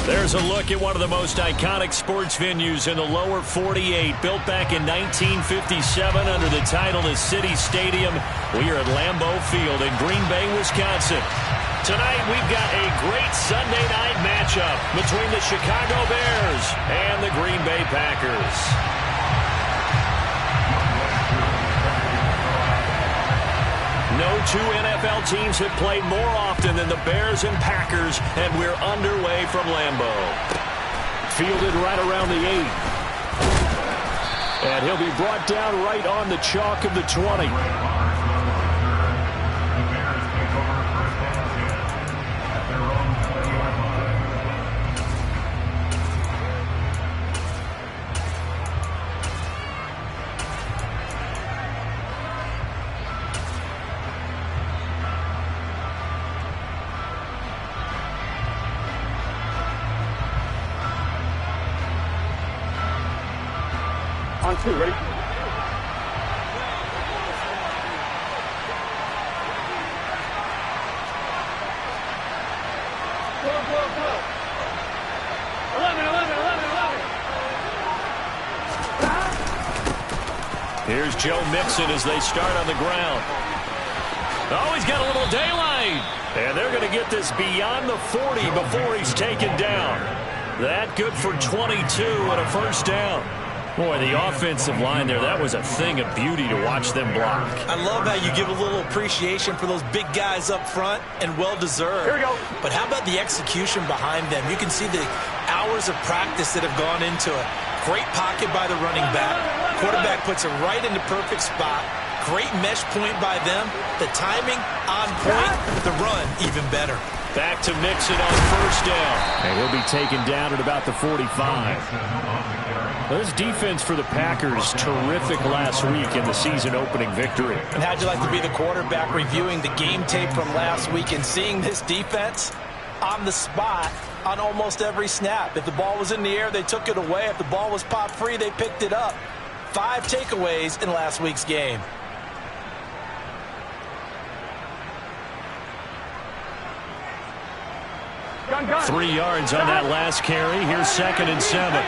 There's a look at one of the most iconic sports venues in the lower 48, built back in 1957 under the title of City Stadium. We are at Lambeau Field in Green Bay, Wisconsin. Tonight we've got a great Sunday night matchup between the Chicago Bears and the Green Bay Packers. No two NFL teams have played more often than the Bears and Packers, and we're underway from Lambeau. Fielded right around the 8. And he'll be brought down right on the chalk of the 20. On 2, ready? Go. 11. Here's Joe Mixon as they start on the ground. Oh, he's got a little daylight. And they're going to get this beyond the 40 before he's taken down. That good for 22 and a first down. Boy, the offensive line there, that was a thing of beauty to watch them block. I love how you give a little appreciation for those big guys up front, and well-deserved. Here we go. But how about the execution behind them? You can see the hours of practice that have gone into it. Great pocket by the running back. Quarterback puts it right in the perfect spot. Great mesh point by them. The timing on point. The run even better. Back to Mixon on first down. And he'll be taken down at about the 45. This defense for the Packers, terrific last week in the season-opening victory. And how'd you like to be the quarterback reviewing the game tape from last week and seeing this defense on the spot on almost every snap? If the ball was in the air, they took it away. If the ball was popped free, they picked it up. 5 takeaways in last week's game. Gun. 3 yards on that last carry. Here's 2nd and 7.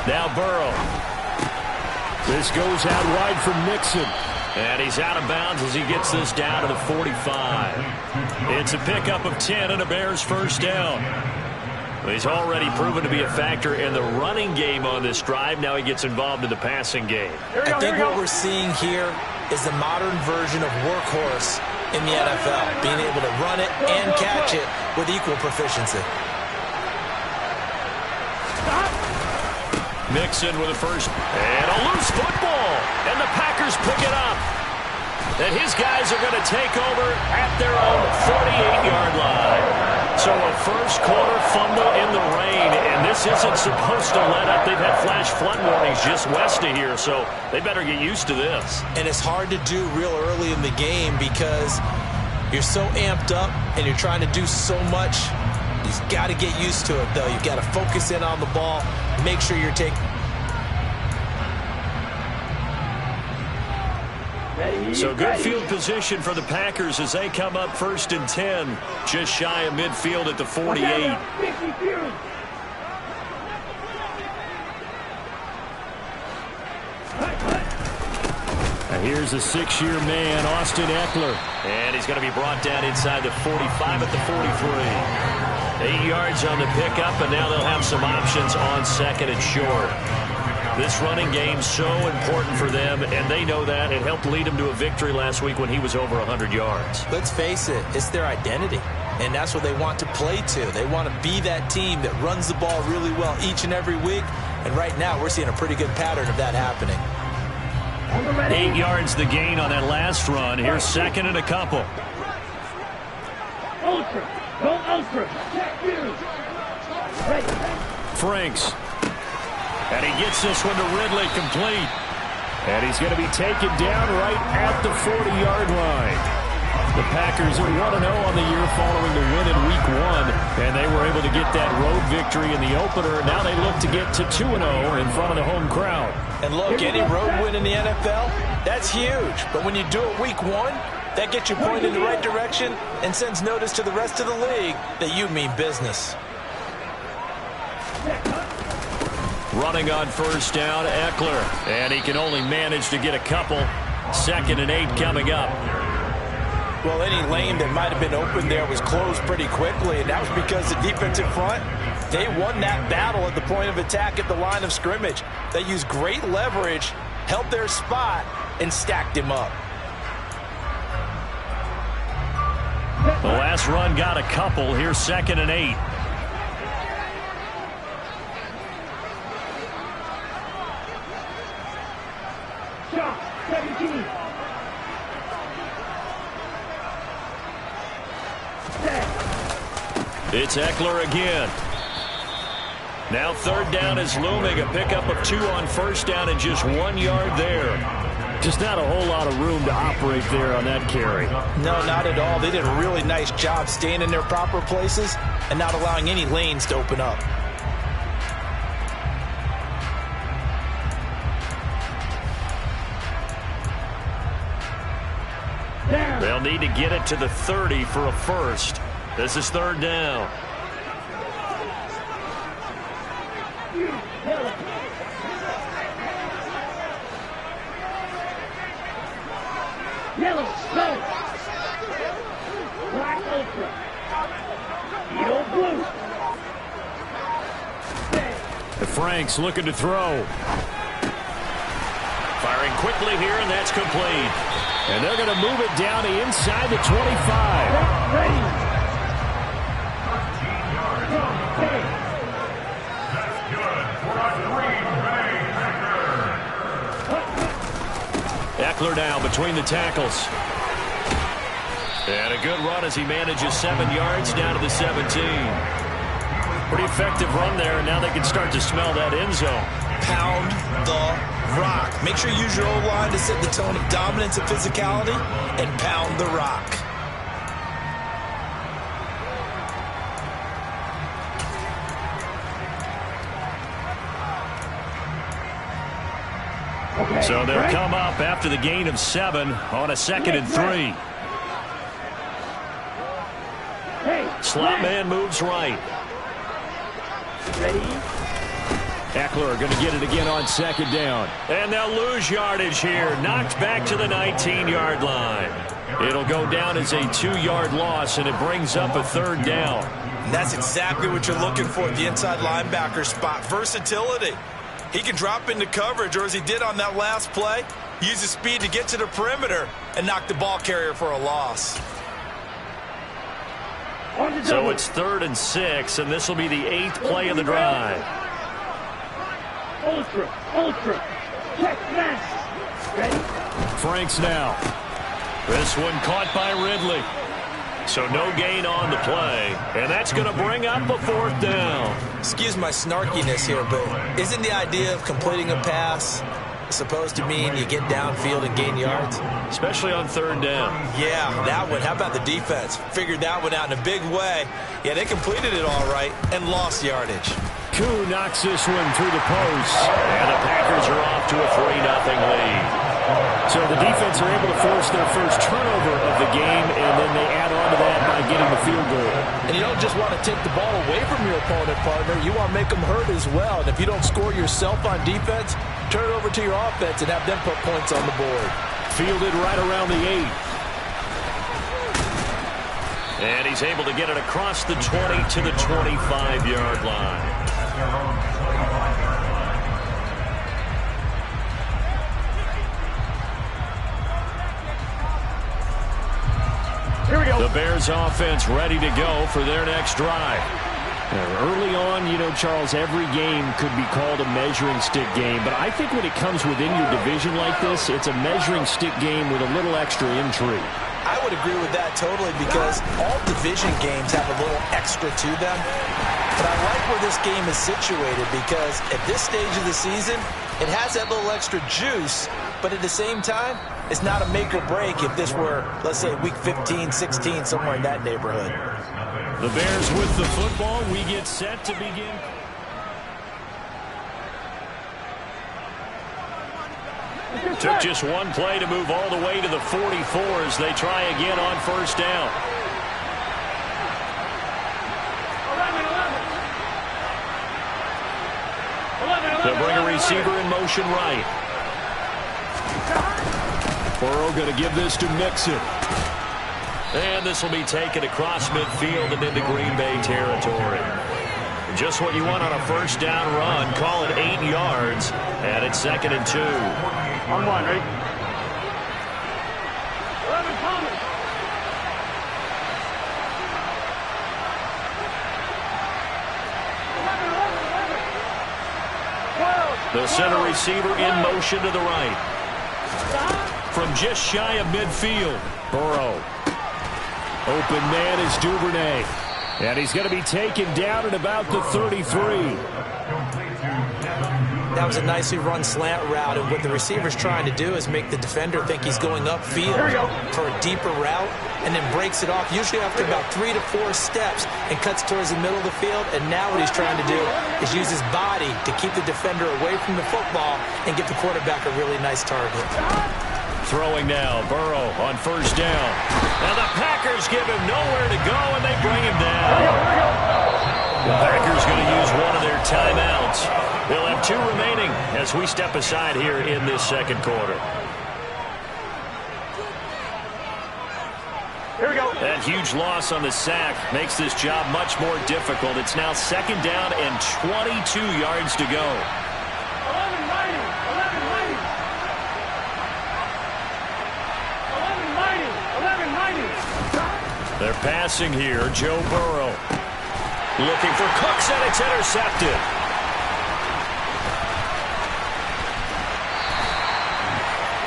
Now Burrow. This goes out wide from Mixon. And he's out of bounds as he gets this down to the 45. It's a pickup of 10 and a Bears first down. He's already proven to be a factor in the running game on this drive. Now he gets involved in the passing game. I think what we're seeing here is the modern version of workhorse in the NFL, being able to run it and catch it with equal proficiency. Mixon with a first, and a loose football, and the Packers pick it up. And his guys are going to take over at their own 48-yard line. So a first-quarter fumble in the rain, and this isn't supposed to let up. They've had flash flood warnings just west of here, so they better get used to this. And it's hard to do real early in the game because you're so amped up and you're trying to do so much. You've got to get used to it, though. You've got to focus in on the ball, make sure you're taking. So good field position for the Packers as they come up 1st and 10, just shy of midfield at the 48. Now here's a 6-year man, Austin Eckler. And he's going to be brought down inside the 45 at the 43. 8 yards on the pickup, and now they'll have some options on 2nd and short. This running game so important for them, and they know that. It helped lead them to a victory last week when he was over 100 yards. Let's face it, it's their identity, and that's what they want to play to. They want to be that team that runs the ball really well each and every week, and right now we're seeing a pretty good pattern of that happening. 8 yards the gain on that last run. Here's 2nd and a couple. Ultra. Go ultra. Franks. And he gets this one to Ridley complete. And he's going to be taken down right at the 40-yard line. The Packers are 1-0 on the year following the win in Week 1. And they were able to get that road victory in the opener. Now they look to get to 2-0 in front of the home crowd. And look, any road win in the NFL, that's huge. But when you do it week 1, that gets you pointed in the right direction and sends notice to the rest of the league that you mean business. Running on first down, Eckler. And he can only manage to get a couple. 2nd and 8 coming up. Well, any lane that might have been open there was closed pretty quickly, and that was because the defensive front, they won that battle at the point of attack at the line of scrimmage. They used great leverage, held their spot, and stacked him up. The last run got a couple. Here's 2nd and 8. Shot, 17. It's Eckler again. Now 3rd down is looming. A pickup of 2 on first down and just 1 yard there. Just not a whole lot of room to operate there on that carry. No, not at all. They did a really nice job staying in their proper places and not allowing any lanes to open up. They'll need to get it to the 30 for a first. This is 3rd down. Yellow, go. Black ultra. Yellow blue. Frank's looking to throw. Firing quickly here, and that's complete. And they're going to move it down to inside the 25. Ready. Eckler now between the tackles. And a good run as he manages 7 yards down to the 17. Pretty effective run there. Now they can start to smell that end zone. Pound the rock. Make sure you use your O-line to set the tone of dominance and physicality, and pound the rock. Okay, So they'll right. come up after the gain of 7 on a 2nd and 3. Hey, Slot man moves right. ready. Eckler going to get it again on 2nd down. And they'll lose yardage here. Knocked back to the 19-yard line. It'll go down as a 2-yard loss, and it brings up a 3rd down. And that's exactly what you're looking for at the inside linebacker spot. Versatility. He can drop into coverage, or as he did on that last play, use his speed to get to the perimeter and knock the ball carrier for a loss. So it's 3rd and 6, and this will be the 8th play of the drive. Ultra. Check mass. Ready. Frank's now. This one caught by Ridley. So no gain on the play, and that's going to bring up a 4th down. Excuse my snarkiness here, but isn't the idea of completing a pass supposed to mean you get downfield and gain yards? Especially on 3rd down. Yeah, that one. How about the defense? Figured that one out in a big way. Yeah, they completed it all right and lost yardage. Koo knocks this one through the post, and the Packers are off to a 3-0 lead. So the defense are able to force their first turnover of the game, and then they add on to that by getting the field goal. And you don't just want to take the ball away from your opponent, partner. You want to make them hurt as well. And if you don't score yourself on defense, turn it over to your offense and have them put points on the board. Fielded right around the 8. And he's able to get it across the 20 to the 25-yard line. Here we go. The Bears offense ready to go for their next drive. Early on, you know, Charles, every game could be called a measuring stick game, but I think when it comes within your division like this, it's a measuring stick game with a little extra intrigue. I would agree with that totally because all division games have a little extra to them. But I like where this game is situated because at this stage of the season, it has that little extra juice, but at the same time, it's not a make or break if this were, let's say, week 15, 16, somewhere in that neighborhood. The Bears with the football. We get set to begin. Took just one play to move all the way to the 44 as they try again on first down. They'll bring a receiver in motion right. Burrow going to give this to Mixon. And this will be taken across midfield and into Green Bay territory. Just what you want on a first down run. Call it 8 yards. And it's 2nd and 2. On one, ready? 11 coming. The center receiver in motion to the right. From just shy of midfield, Burrow. Open man is Duvernay. And he's going to be taken down at about the 33. That was a nicely run slant route, and what the receiver's trying to do is make the defender think he's going upfield for a deeper route, and then breaks it off, usually after about 3 to 4 steps, and cuts towards the middle of the field. And now what he's trying to do is use his body to keep the defender away from the football and get the quarterback a really nice target. Throwing now, Burrow on first down. Now the Packers give him nowhere to go, and they bring him down. The Packers going to use one of their timeouts. They'll have 2 remaining as we step aside here in this second quarter. Here we go. That huge loss on the sack makes this job much more difficult. It's now 2nd down and 22 yards to go. 11 mighty. 11 mighty. 11 mighty. 11 mighty. They're passing here. Joe Burrow looking for Cooks, and it's intercepted.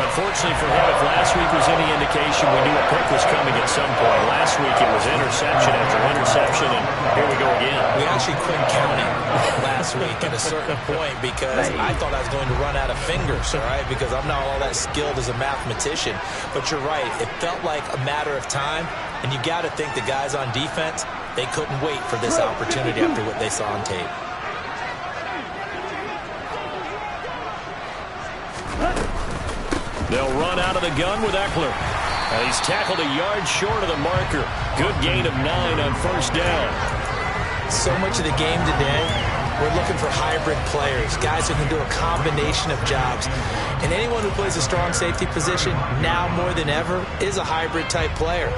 Unfortunately for him, if last week was any indication, we knew a pick was coming at some point. Last week it was interception after interception, and here we go again. We actually couldn't count it last week at a certain point because I thought I was going to run out of fingers, all right, because I'm not all that skilled as a mathematician. But you're right. It felt like a matter of time, and you got to think the guys on defense, they couldn't wait for this opportunity after what they saw on tape. They'll run out of the gun with Eckler. And he's tackled a yard short of the marker. Good gain of 9 on first down. So much of the game today, we're looking for hybrid players, guys who can do a combination of jobs. And anyone who plays a strong safety position, now more than ever, is a hybrid type player.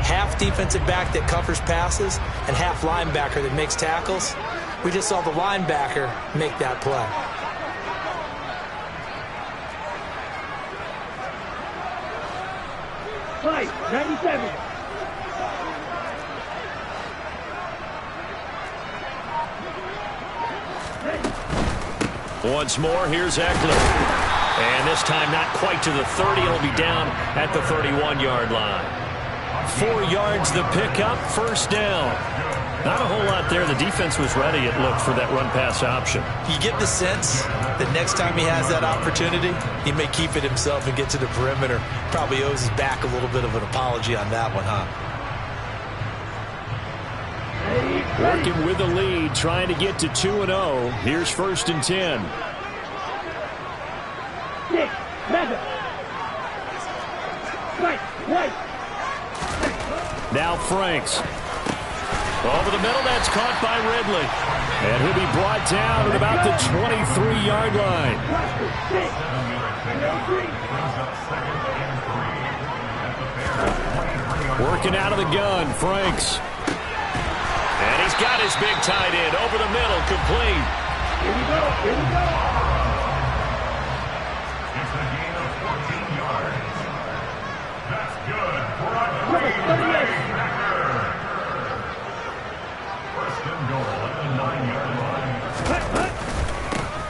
Half defensive back that covers passes and half linebacker that makes tackles. We just saw the linebacker make that play. Fight. 97. Once more, here's Eckler. And this time not quite to the 30. He'll be down at the 31-yard line. 4 yards the pickup, first down. Not a whole lot there. The defense was ready, it looked, for that run-pass option. You get the sense that next time he has that opportunity, he may keep it himself and get to the perimeter. Probably owes his back a little bit of an apology on that one, huh? Working with the lead, trying to get to 2-0. Here's 1st and 10. 6, 7. Right. Now Franks. Over the middle, that's caught by Ridley. And he'll be brought down at about the 23-yard line. Working out of the gun, Franks. And he's got his big tight end over the middle, complete. Here we go. It's a gain of 14 yards. That's good for a 38. First and goal at the 9-yard line.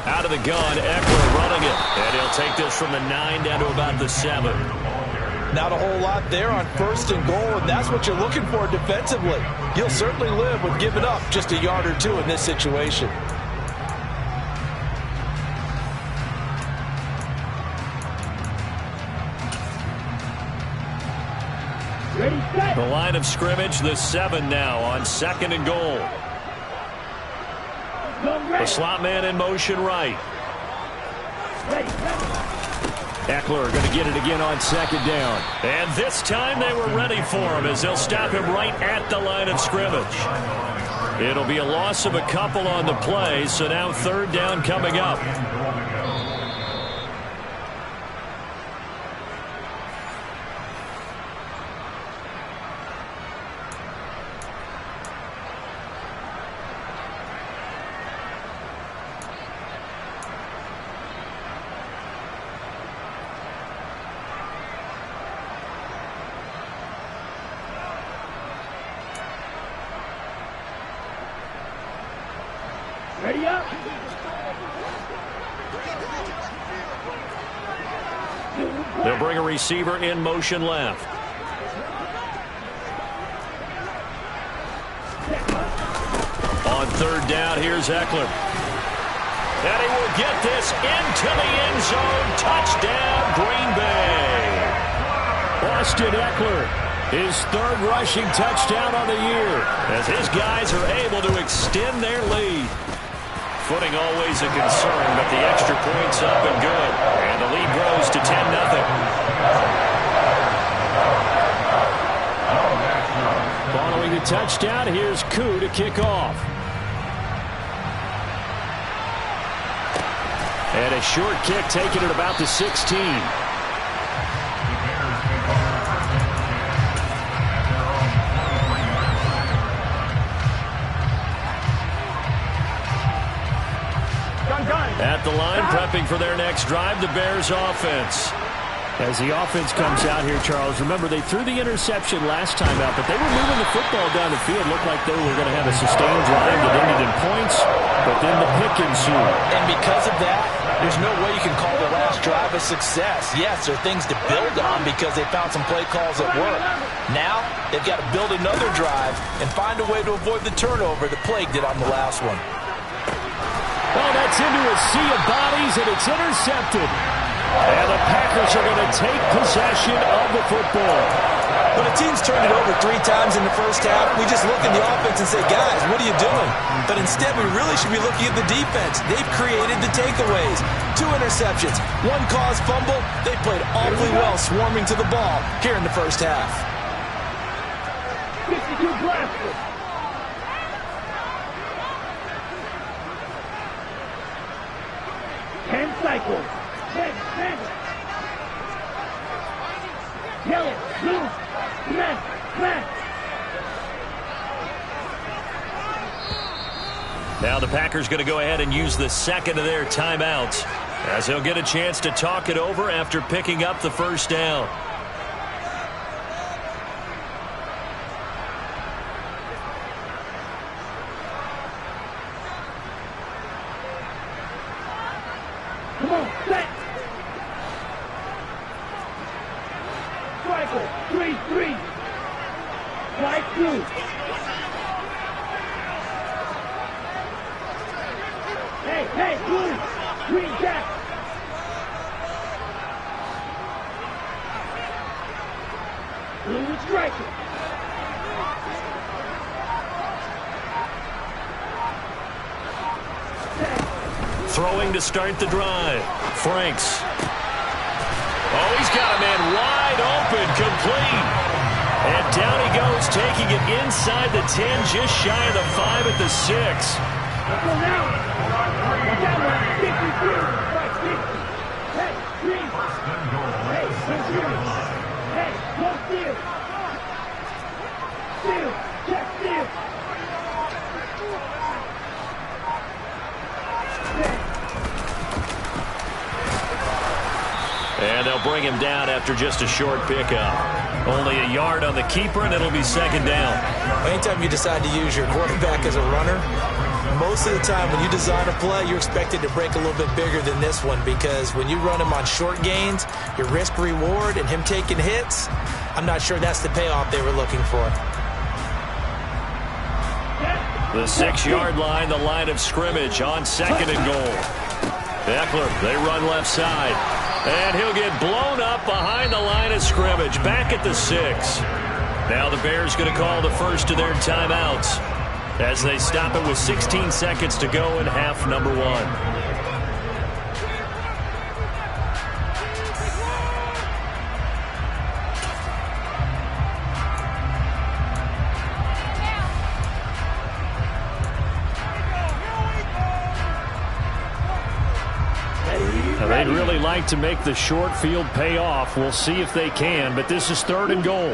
Out of the gun, Eckler running it. And he'll take this from the 9 down to about the 7. Not a whole lot there on 1st and goal, and that's what you're looking for defensively. You'll certainly live with giving up just a yard or 2 in this situation. Ready, set. The line of scrimmage, the 7 now on 2nd and goal. The slot man in motion right. Eckler going to get it again on 2nd down. And this time they were ready for him as they'll stop him right at the line of scrimmage. It'll be a loss of a couple on the play, so now 3rd down coming up. Ready up. They'll bring a receiver in motion left. On 3rd down, here's Eckler. And he will get this into the end zone. Touchdown, Green Bay. Austin Eckler, his 3rd rushing touchdown on the year, as his guys are able to extend their lead. Footing always a concern, but the extra point's up and good. And the lead grows to 10-0. Following the touchdown, here's Koo to kick off. And a short kick taken at about the 16. At the line, prepping for their next drive, the Bears offense. As the offense comes out here, Charles, remember they threw the interception last time out, but they were moving the football down the field. Looked like they were going to have a sustained drive that ended in points, but then the pick ensued. And because of that, there's no way you can call the last drive a success. Yes, there are things to build on because they found some play calls that work. Now, they've got to build another drive and find a way to avoid the turnover that plagued it on the last one. Well, that's into a sea of bodies, and it's intercepted. And the Packers are going to take possession of the football. When a team's turned it over 3 times in the first half, we just look at the offense and say, guys, what are you doing? But instead, we really should be looking at the defense. They've created the takeaways. 2 interceptions, 1 caused fumble. They played awfully well swarming to the ball here in the first half. 52 blasters. Cycle. Red. Yellow, blue, smash. Now the Packers going to go ahead and use the 2nd of their timeouts, as they'll get a chance to talk it over after picking up the 1st down. Come on, set. Striker, 3-3. Right through. Hey, blue. Green jack. Blue and striker. Throwing to start the drive. Franks. Oh, he's got a man wide open, complete. And down he goes, taking it inside the 10, just shy of the 5 at the 6. Let's go now. Watch out, man. 53. Right, 50. Hey, green. Hey, Hey, no steal. Steal. Check steal. And they'll bring him down after just a short pickup. Only a yard on the keeper, and it'll be 2nd down. Anytime you decide to use your quarterback as a runner, most of the time when you design a play, you're expected to break a little bit bigger than this one, because when you run him on short gains, your risk-reward and him taking hits, I'm not sure that's the payoff they were looking for. The 6-yard line, the line of scrimmage on 2nd and goal. Eckler, they run left side. And he'll get blown up behind the line of scrimmage, back at the 6. Now the Bears going to call the first of their timeouts as they stop it with 16 seconds to go in half number one. They'd really like to make the short field pay off. We'll see if they can, but this is 3rd and goal.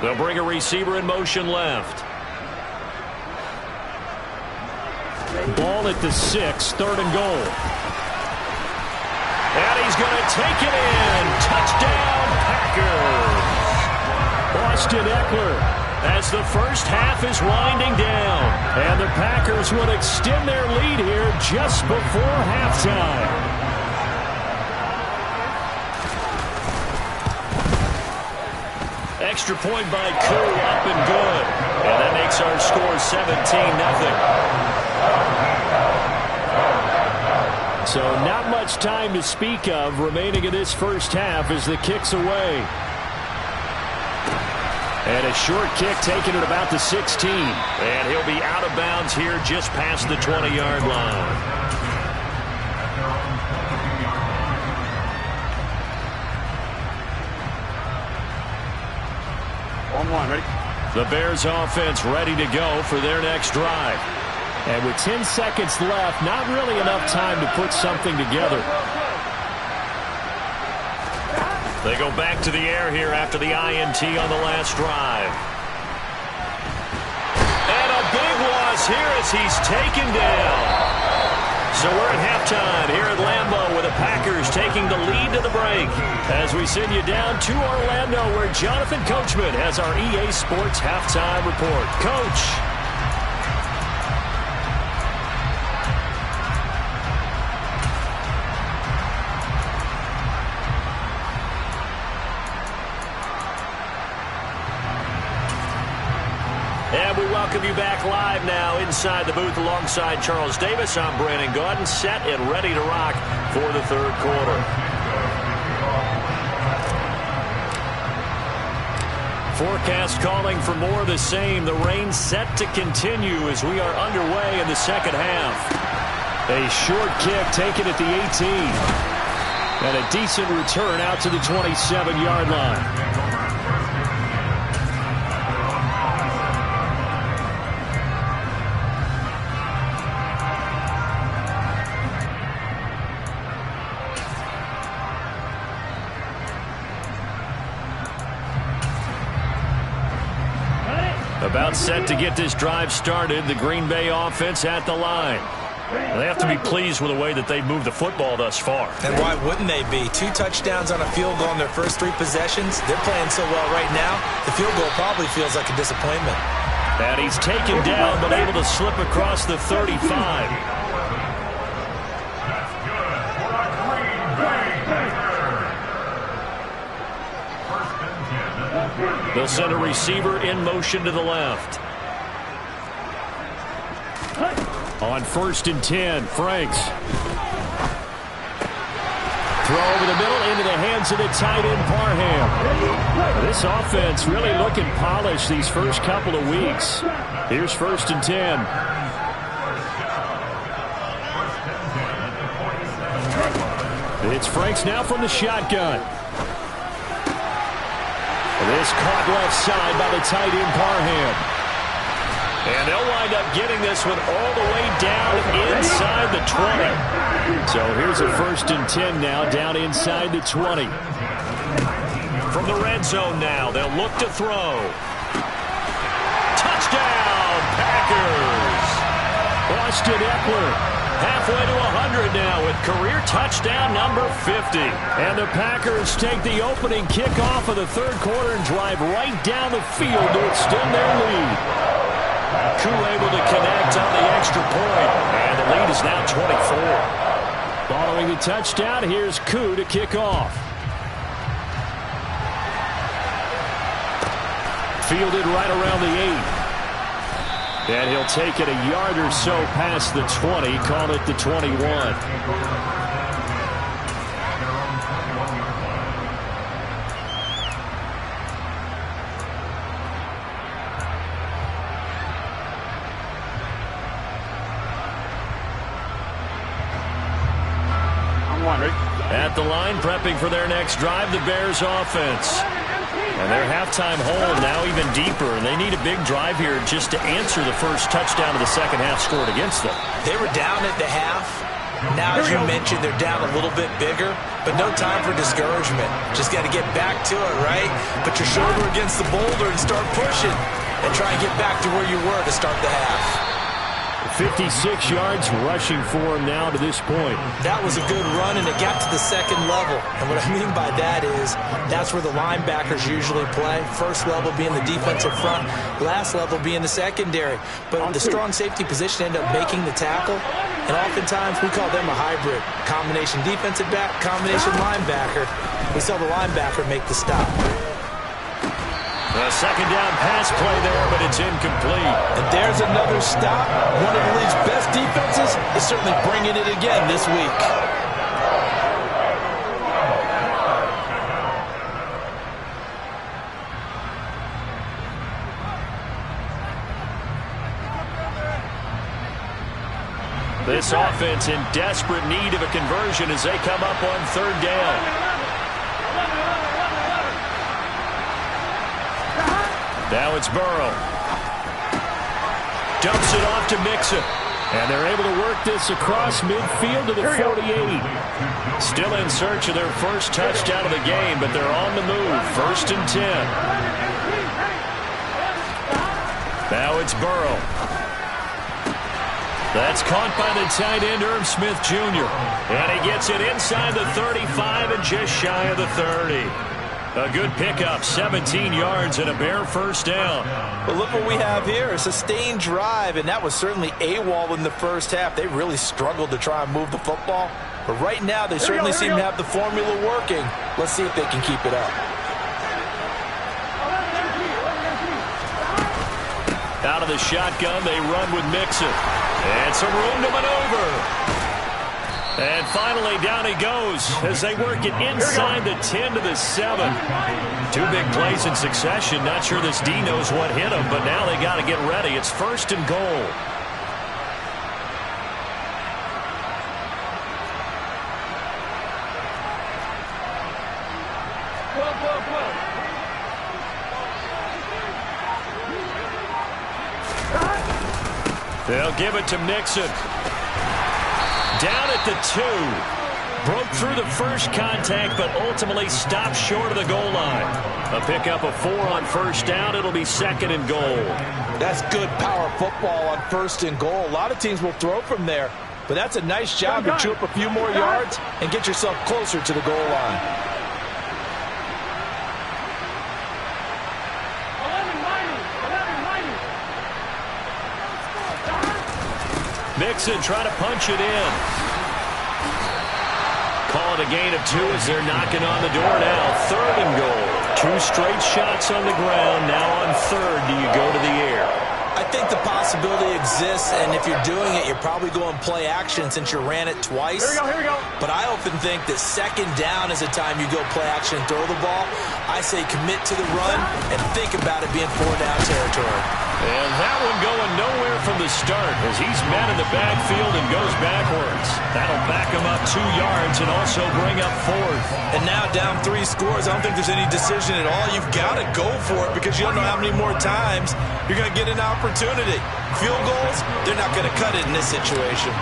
They'll bring a receiver in motion left. Ball at the 6, 3rd and goal. And he's going to take it in. Touchdown, Packers. Austin Eckler as the first half is winding down. And the Packers will extend their lead here just before halftime. Extra point by Koo, up and good. And that makes our score 17-0. So not much time to speak of remaining in this first half as the kick's away. And a short kick taken at about the 16. And he'll be out of bounds here just past the 20-yard line. Ready? The Bears offense ready to go for their next drive. And with 10 seconds left, not really enough time to put something together. They go back to the air here after the INT on the last drive. And a big loss here as he's taken down. So we're at halftime here at Lambeau with the Packers taking the lead to the break. As we send you down to Orlando where Jonathan Coachman has our EA Sports halftime report. Coach. And we welcome you back live now inside the booth alongside Charles Davis. I'm Brandon Gaudin, set and ready to rock for the third quarter. Forecast calling for more of the same. The rain set to continue as we are underway in the second half. A short kick taken at the 18. And a decent return out to the 27-yard line. About set to get this drive started. The Green Bay offense at the line. They have to be pleased with the way that they've moved the football thus far. And why wouldn't they be? 2 touchdowns on a field goal in their first 3 possessions. They're playing so well right now, the field goal probably feels like a disappointment. And he's taken down but able to slip across the 35. They'll send a receiver in motion to the left. On 1st and 10, Franks. Throw over the middle into the hands of the tight end, Parham. This offense really looking polished these first couple of weeks. Here's 1st and 10. It's Franks now from the shotgun. This caught left side by the tight end, Parham. And they'll wind up getting this one all the way down inside the 20. So here's a 1st and 10 now down inside the 20. From the red zone now, they'll look to throw. Touchdown, Packers! Austin Eckler. Halfway to 100 now with career touchdown number 50. And the Packers take the opening kickoff of the third quarter and drive right down the field to extend their lead. Koo able to connect on the extra point. And the lead is now 24. Following the touchdown, here's Koo to kick off. Fielded right around the 8. And he'll take it a yard or so past the 20, call it the 21. one, right? At the line, prepping for their next drive, the Bears offense. And their halftime hole now even deeper, and they need a big drive here just to answer the first touchdown of the second half scored against them. They were down at the half. Now, as you mentioned, they're down a little bit bigger, but no time for discouragement. Just got to get back to it, right? Put your shoulder against the boulder and start pushing, and try and get back to where you were to start the half. 56 yards rushing for him now to this point. That was a good run, and it got to the second level. And what I mean by that is that's where the linebackers usually play. First level being the defensive front, last level being the secondary. But the strong safety position ended up making the tackle, and oftentimes we call them a hybrid. Combination defensive back, combination linebacker. We saw the linebacker make the stop. A second down pass play there, but it's incomplete. And there's another stop. One of the league's best defenses is certainly bringing it again this week. This offense in desperate need of a conversion as they come up on third down. Now it's Burrow. Dumps it off to Mixon. And they're able to work this across midfield to the 48. Still in search of their first touchdown of the game, but they're on the move. First and 10. Now it's Burrow. That's caught by the tight end, Irv Smith Jr. And he gets it inside the 35 and just shy of the 30. A good pickup, 17 yards and a Bear first down. But look what we have here, a sustained drive, and that was certainly AWOL in the first half. They really struggled to try and move the football. But right now, they certainly seem to have the formula working. Let's see if they can keep it up. Out of the shotgun, they run with Mixon. And some room to maneuver. And finally, down he goes as they work it inside the 10 to the 7. Two big plays in succession. Not sure this D knows what hit him, but now they got to get ready. It's first and goal. They'll give it to Mixon. Down at the 2. Broke through the first contact, but ultimately stopped short of the goal line. A pickup of 4 on first down. It'll be second and goal. That's good power football on first and goal. A lot of teams will throw from there, but that's a nice job to chew up a few more yards and get yourself closer to the goal line. Mixon trying to punch it in. Call it a gain of 2 as they're knocking on the door now. Third and goal. 2 straight shots on the ground. Now on third, do you go to the air? I think the possibility exists, and if you're doing it, you're probably going play action since you ran it twice. Here we go. But I often think that second down is the time you go play action and throw the ball. I say commit to the run and think about it being 4-down territory. And that one going nowhere from the start as he's met in the backfield and goes backwards. That'll back him up 2 yards and also bring up fourth. And now down 3 scores. I don't think there's any decision at all. You've got to go for it because you don't know how many more times you're going to get an opportunity. Field goals, they're not going to cut it in this situation.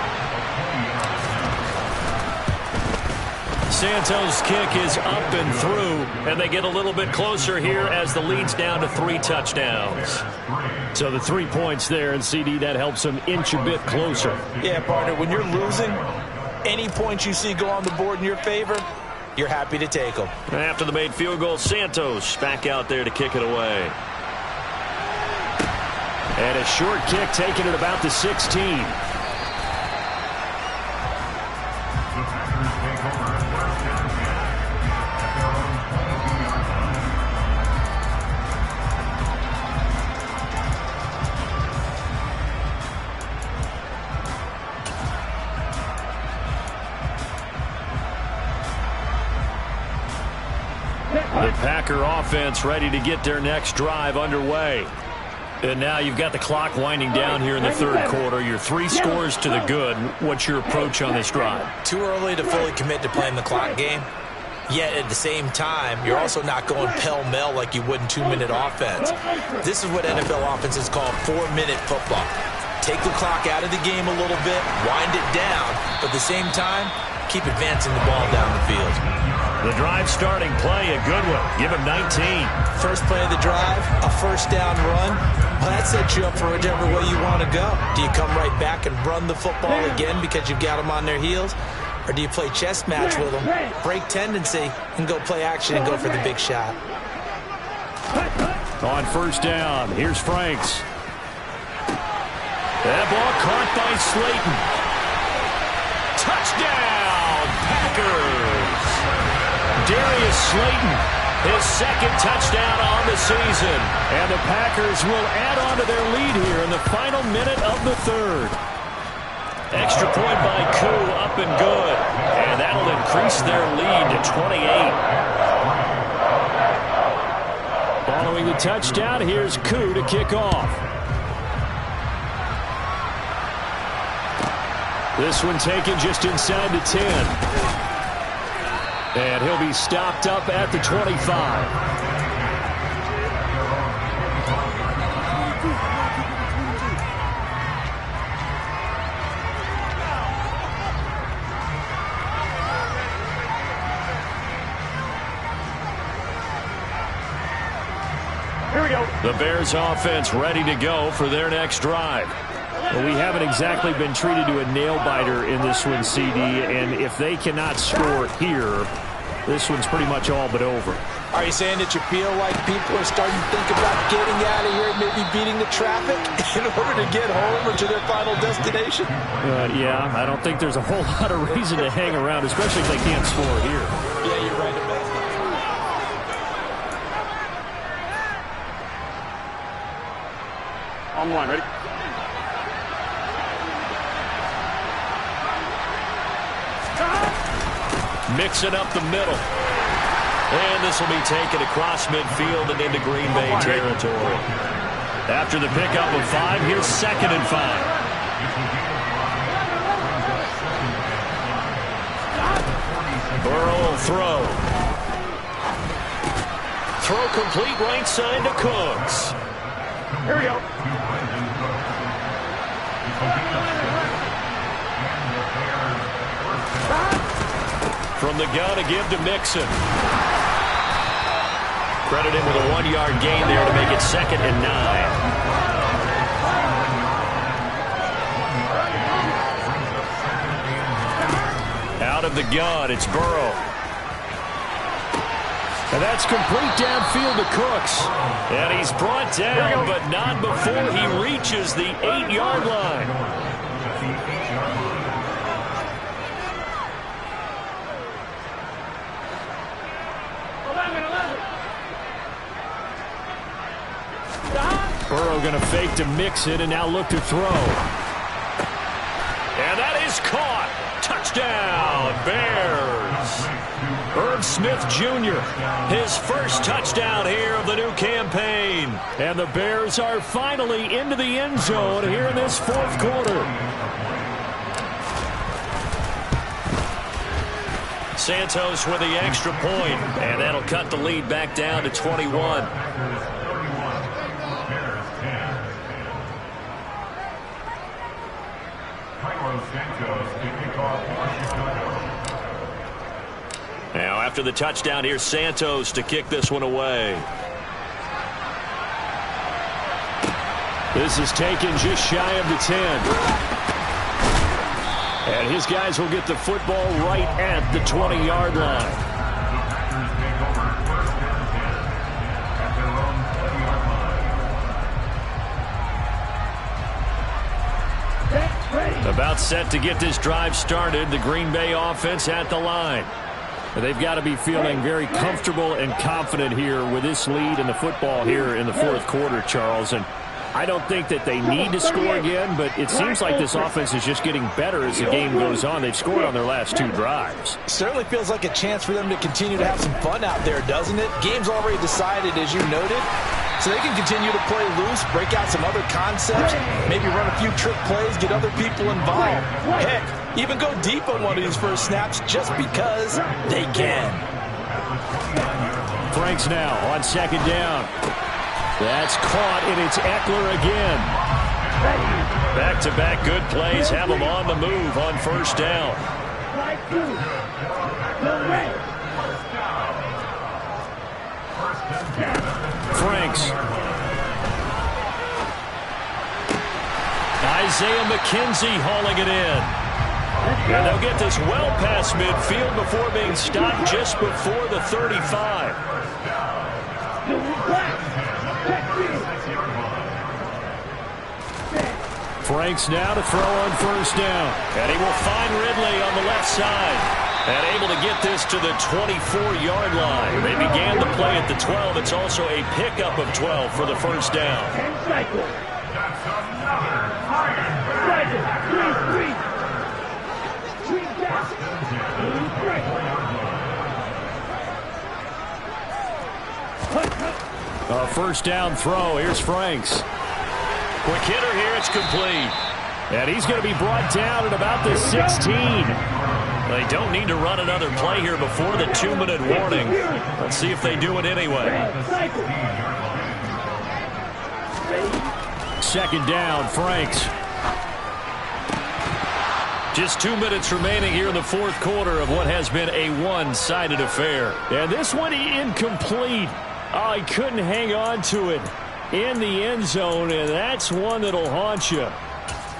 Santos' kick is up and through, and they get a little bit closer here as the lead's down to 3 touchdowns. So the 3 points there, and CD, that helps them inch a bit closer. Yeah, partner, when you're losing, any points you see go on the board in your favor, you're happy to take them. After the made field goal, Santos back out there to kick it away. And a short kick taken at about the 16. The Packer offense ready to get their next drive underway. And now you've got the clock winding down here in the third quarter. You're 3 scores to the good. What's your approach on this drive? Too early to fully commit to playing the clock game. Yet at the same time, you're also not going pell-mell like you would in 2-minute offense. This is what NFL offenses call 4-minute football. Take the clock out of the game a little bit, wind it down, but at the same time, keep advancing the ball down the field. The drive starting play, a good one. Give him 19. First play of the drive, a first down run. Well, that sets you up for whichever way you want to go. Do you come right back and run the football again because you've got them on their heels? Or do you play chess match with them, break tendency, and go play action and go for the big shot? On first down, here's Franks. That ball caught by Slayton. Touchdown, Packers! Darius Slayton, his second touchdown on the season. And the Packers will add on to their lead here in the final minute of the third. Extra point by Koo, up and good. And that'll increase their lead to 28. Following the touchdown, here's Koo to kick off. This one taken just inside the 10. And he'll be stopped up at the 25. The Bears offense ready to go for their next drive. Well, we haven't exactly been treated to a nail-biter in this one, CD, and if they cannot score here, this one's pretty much all but over. Are you saying that you feel like people are starting to think about getting out of here and maybe beating the traffic in order to get home or to their final destination? Yeah, I don't think there's a whole lot of reason to hang around, especially if they can't score here. Yeah, you're right about that. On one, ready? Mixing up the middle. And this will be taken across midfield and into Green Bay territory. After the pickup of 5, here's 2nd and 5. Burrow will throw. Throw complete right side to Cooks. Here we go. From the gun to give to Mixon. Credit him with a 1-yard gain there to make it 2nd and 9. Out of the gun, it's Burrow. And that's complete downfield to Cooks. And he's brought down, but not before he reaches the 8-yard line. Burrow going to fake to Mixon and now look to throw. And that is caught. Touchdown, Bears. Irv Smith Jr., his first touchdown here of the new campaign. And the Bears are finally into the end zone here in this fourth quarter. Santos with the extra point, and that'll cut the lead back down to 21. Now, after the touchdown, here's Santos to kick this one away. This is taken just shy of the 10. And his guys will get the football right at the 20-yard line. About set to get this drive started. The Green Bay offense at the line. They've got to be feeling very comfortable and confident here with this lead and the football here in the fourth quarter, Charles. And I don't think that they need to score again, but it seems like this offense is just getting better as the game goes on. They've scored on their last 2 drives. Certainly feels like a chance for them to continue to have some fun out there, doesn't it? Game's already decided, as you noted. so they can continue to play loose, break out some other concepts, maybe run a few trick plays, get other people involved. Heck, even go deep on one of these first snaps just because they can. Franks now on second down. That's caught, and it's Eckler again. Back-to-back good plays have him on the move on first down. Franks. Isaiah McKenzie hauling it in. And they'll get this well past midfield before being stopped just before the 35. Franks now to throw on first down. And he will find Ridley on the left side. And able to get this to the 24-yard line. They began the play at the 12. It's also a pickup of 12 for the first down. A first down throw. Here's Franks. Quick hitter here. It's complete. And he's going to be brought down at about the 16. They don't need to run another play here before the 2-minute warning. Let's see if they do it anyway. Second down, Franks. Just 2 minutes remaining here in the fourth quarter of what has been a one-sided affair. And this one incomplete. Oh, he couldn't hang on to it in the end zone, and that's one that'll haunt you.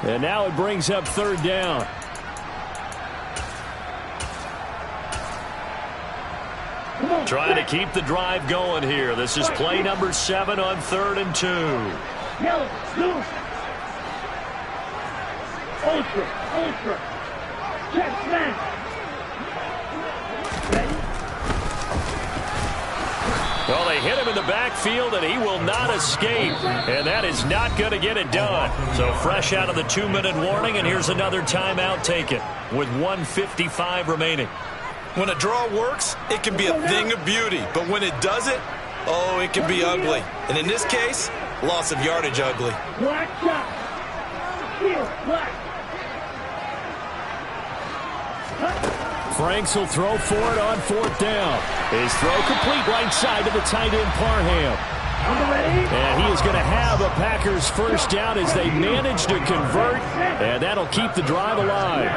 And now it brings up third down. Trying to keep the drive going here. This is play number 7 on 3rd and 2. Ultra. Check smash. Well, they hit him in the backfield, and he will not escape. And that is not going to get it done. So fresh out of the 2-minute warning, and here's another timeout taken with 1:55 remaining. When a draw works, it can be a thing of beauty. But when it doesn't, oh, it can be ugly. And in this case, loss of yardage ugly. Black shot. Field, black. Franks will throw for it on 4th down. His throw complete right side to the tight end Parham. And he is going to have a Packers first down as they manage to convert. And that'll keep the drive alive.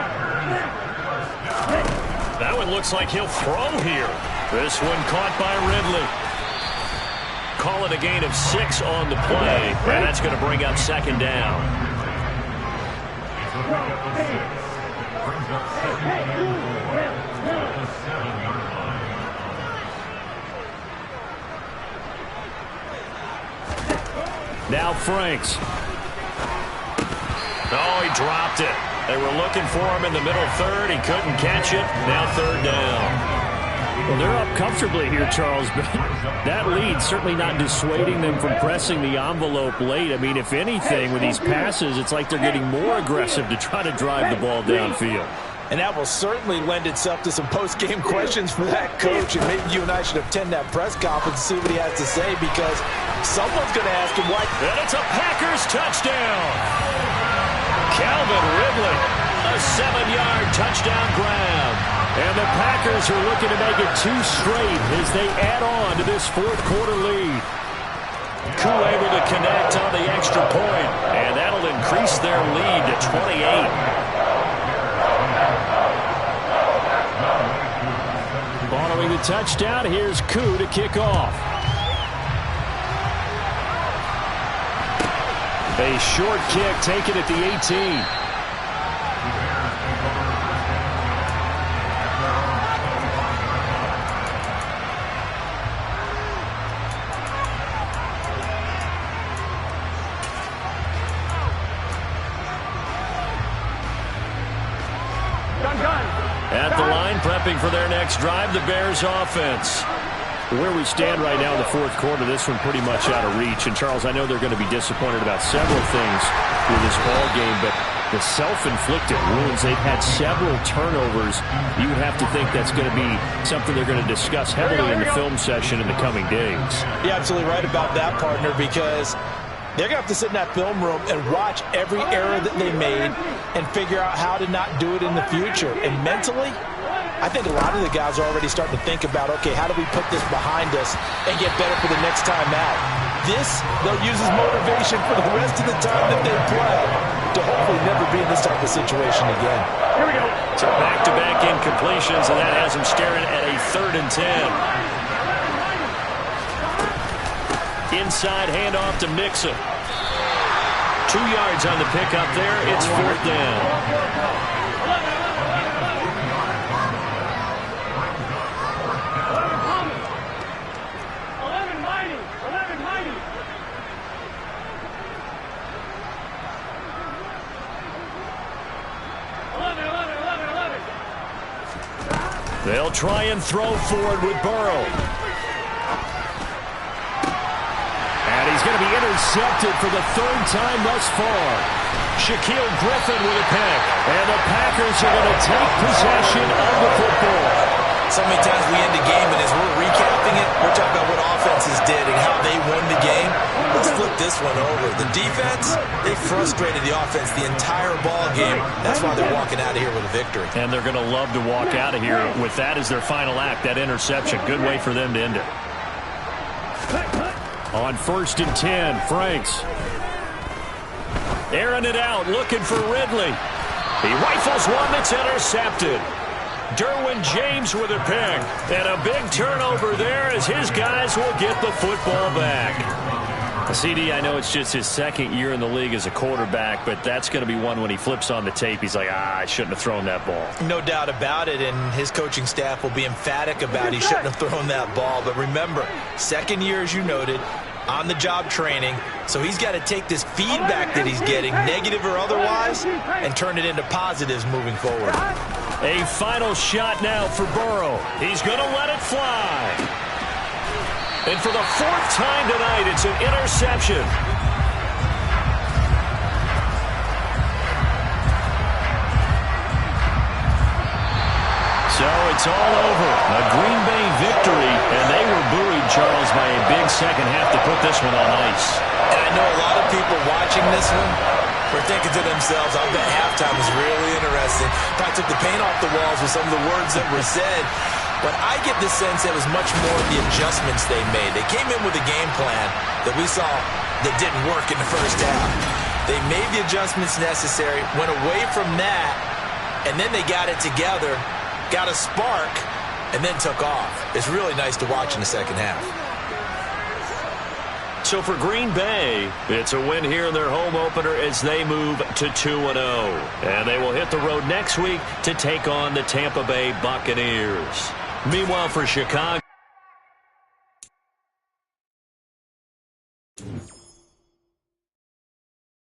That one looks like he'll throw here. This one caught by Ridley. Call it a gain of 6 on the play. And that's going to bring up second down. Now Franks. Oh, he dropped it. They were looking for him in the middle third. He couldn't catch it. Now third down. Well, they're up comfortably here, Charles, but that lead certainly not dissuading them from pressing the envelope late. I mean, if anything, with these passes, it's like they're getting more aggressive to try to drive the ball downfield. And that will certainly lend itself to some post-game questions for that coach. And maybe you and I should attend that press conference and see what he has to say, because someone's going to ask him why. And it's a Packers touchdown. Calvin Ridley, a 7-yard touchdown grab. And the Packers are looking to make it 2 straight as they add on to this fourth quarter lead. Koo able to connect on the extra point, and that'll increase their lead to 28. Following the touchdown, here's Koo to kick off. A short kick taken at the 18. At the line, prepping for their next drive, the Bears offense. Where we stand right now in the fourth quarter, this one pretty much out of reach. And, Charles, I know they're going to be disappointed about several things with this ball game, but the self-inflicted wounds, they've had several turnovers. You would have to think that's going to be something they're going to discuss heavily in the film session in the coming days. You're absolutely right about that, partner, because they're going to have to sit in that film room and watch every error that they made and figure out how to not do it in the future. And mentally, I think a lot of the guys are already starting to think about, okay, how do we put this behind us and get better for the next time out? This, they'll use as motivation for the rest of the time that they play to hopefully never be in this type of situation again. Here we go. So back-to-back incompletions, and that has them staring at a 3rd and 10. Inside handoff to Mixon. 2 yards on the pickup there. It's 4th down. 11 mighty. They'll try and throw forward with Burrow. And he's going to be intercepted for the 3rd time thus far. Shaquille Griffin with a pick. And the Packers are going to take possession of the football. So many times we end the game, and as we're recapping it, we're talking about what offenses did and how they won the game. Let's flip this one over. The defense, they frustrated the offense the entire ball game. That's why they're walking out of here with a victory. And they're going to love to walk out of here with that as their final act, that interception. Good way for them to end it. On 1st and 10, Franks. Airing it out, looking for Ridley. He rifles one that's intercepted. Derwin James with a pick. And a big turnover there as his guys will get the football back. CD, I know it's just his 2nd year in the league as a quarterback, but that's going to be one when he flips on the tape. He's like, I shouldn't have thrown that ball. No doubt about it, and his coaching staff will be emphatic about he shouldn't have thrown that ball. But remember, 2nd year, as you noted, on-the-job training, so he's got to take this feedback that he's getting, negative or otherwise, and turn it into positives moving forward. A final shot now for Burrow. He's going to let it fly. And for the 4th time tonight, it's an interception. So it's all over. A Green Bay victory, and they were buoyed, Charles, by a big second half to put this one on ice. And I know a lot of people watching this one were thinking to themselves, I bet halftime was really interesting. Probably took the paint off the walls with some of the words that were said. But I get the sense it was much more of the adjustments they made. They came in with a game plan that we saw that didn't work in the first half. They made the adjustments necessary, went away from that, and then they got it together, got a spark, and then took off. It's really nice to watch in the second half. So for Green Bay, it's a win here in their home opener as they move to 2-0. And they will hit the road next week to take on the Tampa Bay Buccaneers. Meanwhile, for Chicago,